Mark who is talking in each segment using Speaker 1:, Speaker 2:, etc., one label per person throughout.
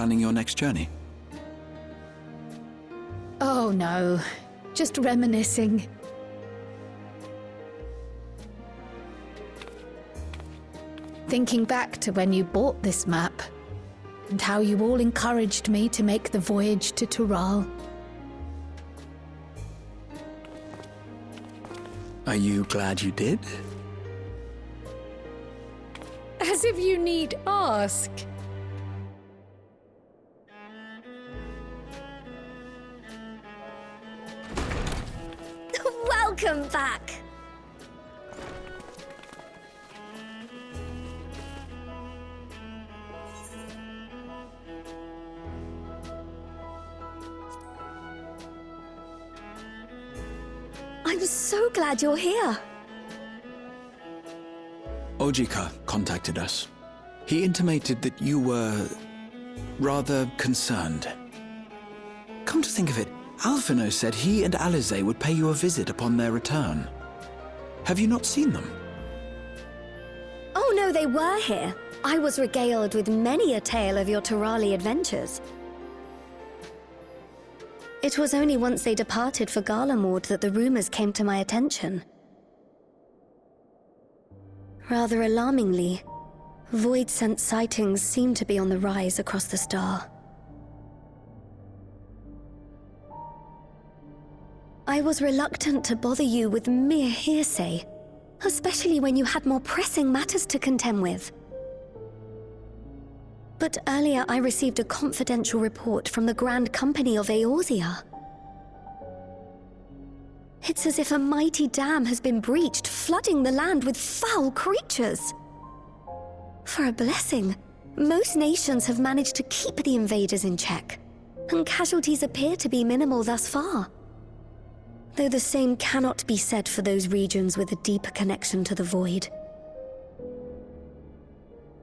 Speaker 1: planning your next journey?
Speaker 2: Oh no, just reminiscing. Thinking back to when you bought this map, and how you all encouraged me to make the voyage to Tural.
Speaker 1: Are you glad you did?
Speaker 2: As if you need ask.
Speaker 3: Welcome back! I'm so glad you're here.
Speaker 1: Ojika contacted us. He intimated that you were rather concerned. Come to think of it, Alphino said he and Alize would pay you a visit upon their return. Have you not seen them?
Speaker 3: Oh no, they were here. I was regaled with many a tale of your Turali adventures. It was only once they departed for Garlemord that the rumors came to my attention. Rather alarmingly, void-sent sightings seem to be on the rise across the star. I was reluctant to bother you with mere hearsay, especially when you had more pressing matters to contend with. But earlier I received a confidential report from the Grand Company of Eorzea. It's as if a mighty dam has been breached, flooding the land with foul creatures. For a blessing, most nations have managed to keep the invaders in check, and casualties appear to be minimal thus far. Though the same cannot be said for those regions with a deeper connection to the void.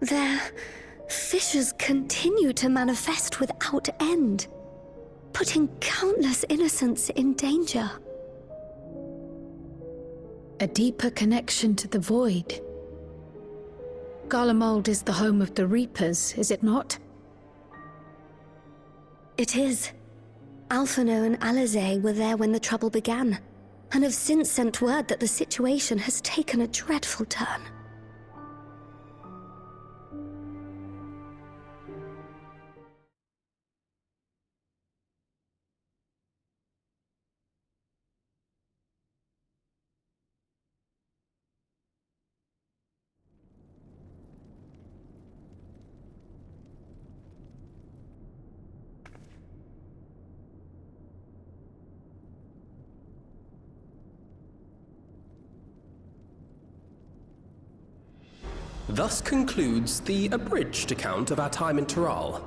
Speaker 3: Their fissures continue to manifest without end, putting countless innocents in danger.
Speaker 2: A deeper connection to the void. Garlemald is the home of the Reapers, is it not?
Speaker 3: It is. Alphino and Alize were there when the trouble began, and have since sent word that the situation has taken a dreadful turn.
Speaker 4: Thus concludes the abridged account of our time in Tural.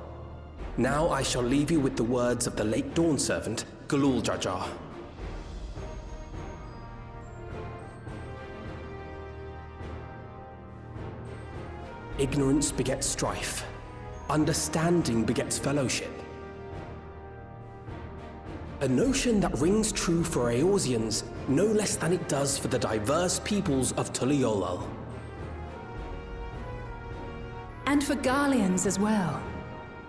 Speaker 4: Now I shall leave you with the words of the late Dawn Servant, Galul Jajar. Ignorance begets strife. Understanding begets fellowship. A notion that rings true for Eorzeans no less than it does for the diverse peoples of Tuliolal.
Speaker 5: And for Garleans as well.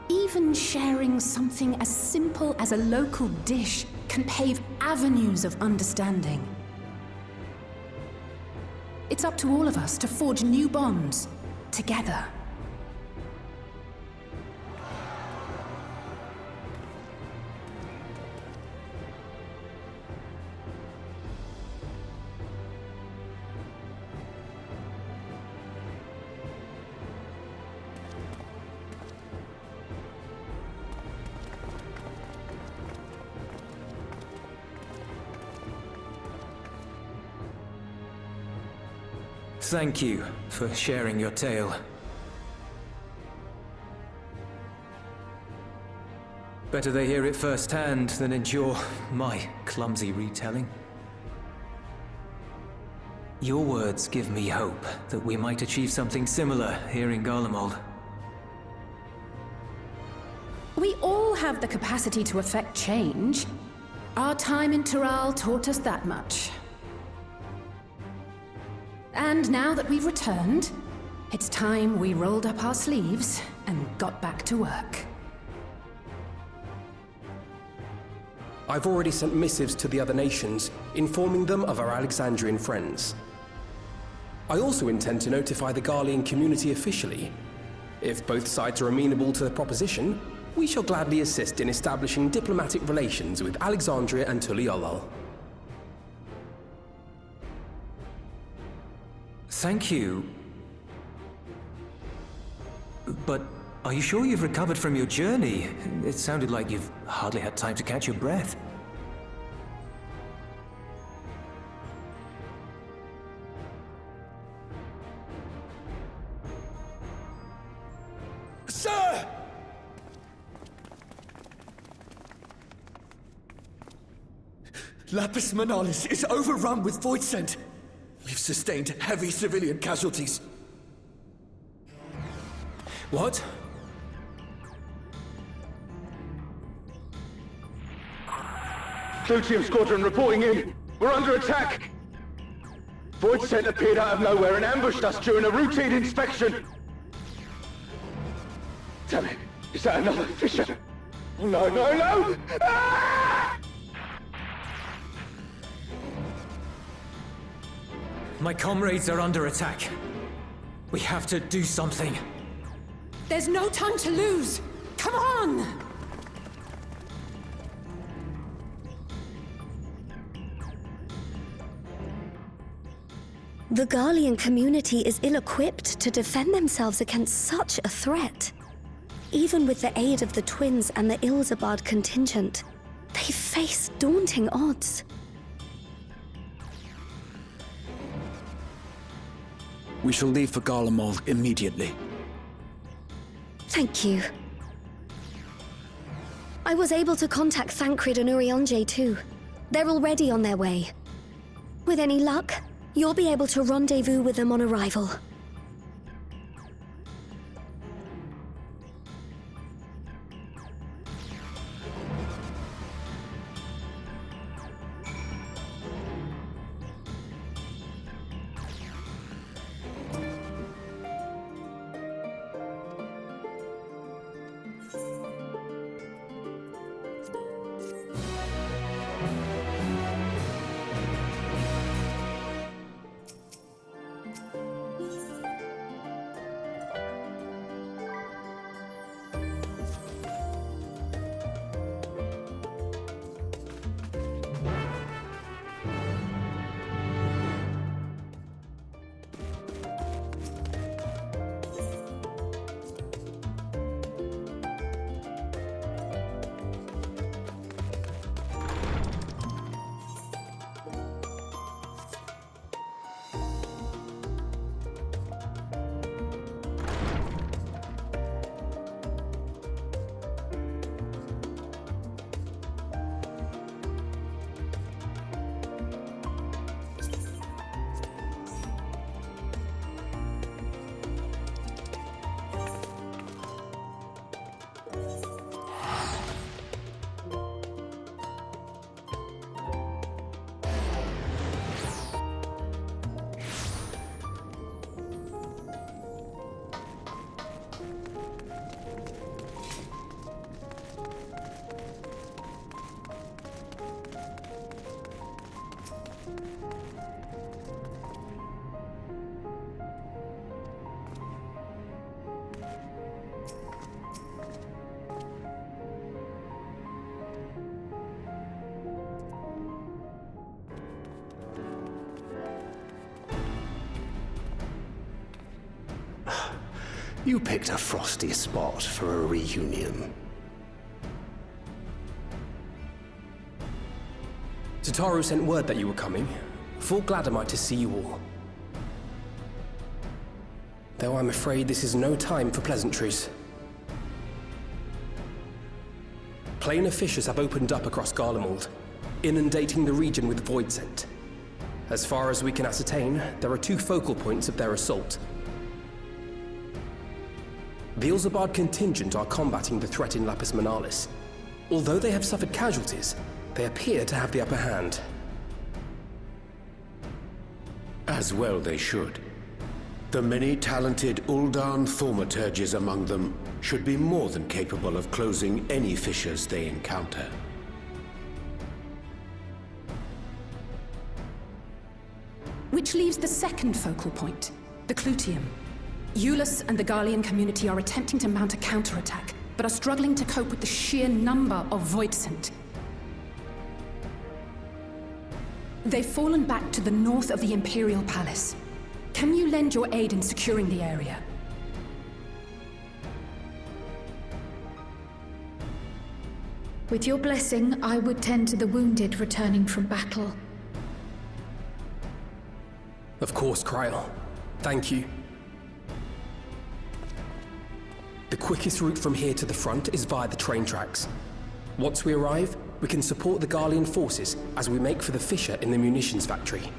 Speaker 5: Even sharing something as simple as a local dish can pave avenues of understanding. It's up to all of us to forge new bonds, together.
Speaker 6: Thank you for sharing your tale. Better they hear it firsthand than endure my clumsy retelling. Your words give me hope that we might achieve something similar here in Garlemald.
Speaker 5: We all have the capacity to affect change. Our time in Tural taught us that much. And now that we've returned, it's time we rolled up our sleeves and got back to work.
Speaker 4: I've already sent missives to the other nations, informing them of our Alexandrian friends. I also intend to notify the Garlean community officially. If both sides are amenable to the proposition, we shall gladly assist in establishing diplomatic relations with Alexandria and Tuliolol.
Speaker 6: Thank you. But are you sure you've recovered from your journey? It sounded like you've hardly had time to catch your breath.
Speaker 1: Sir! Lapis Manalis is overrun with void scent. We've sustained heavy civilian casualties.
Speaker 4: What?
Speaker 7: Clutium Squadron reporting in. We're under attack. Void scent appeared out of nowhere and ambushed us during a routine inspection. Damn it. Is that another fisher? Oh, no, no, no! Ah!
Speaker 6: My comrades are under attack. We have to do something.
Speaker 5: There's no time to lose! Come on!
Speaker 3: The Garlean community is ill-equipped to defend themselves against such a threat. Even with the aid of the twins and the Ilzabard contingent, they face daunting odds.
Speaker 1: We shall leave for Garlemald immediately.
Speaker 3: Thank you. I was able to contact Thancred and Urianger too. They're already on their way. With any luck, you'll be able to rendezvous with them on arrival.
Speaker 8: You picked a frosty spot for a reunion.
Speaker 4: Tataru sent word that you were coming. Full glad am I to see you all. Though I'm afraid this is no time for pleasantries. Planar fissures have opened up across Garlemald, inundating the region with void scent. As far as we can ascertain, there are two focal points of their assault. The Ilzabard contingent are combating the threat in Lapis Manalis. Although they have suffered casualties, they appear to have the upper hand.
Speaker 8: As well they should. The many talented Uldan thaumaturges among them should be more than capable of closing any fissures they encounter.
Speaker 5: Which leaves the second focal point, the Clutium. Eulus and the Garlean community are attempting to mount a counterattack, but are struggling to cope with the sheer number of Voidsent. They've fallen back to the north of the Imperial Palace. Can you lend your aid in securing the area?
Speaker 2: With your blessing, I would tend to the wounded returning from battle.
Speaker 4: Of course, Kryl. Thank you. The quickest route from here to the front is via the train tracks. Once we arrive, we can support the Garlean forces as we make for the fissure in the munitions factory.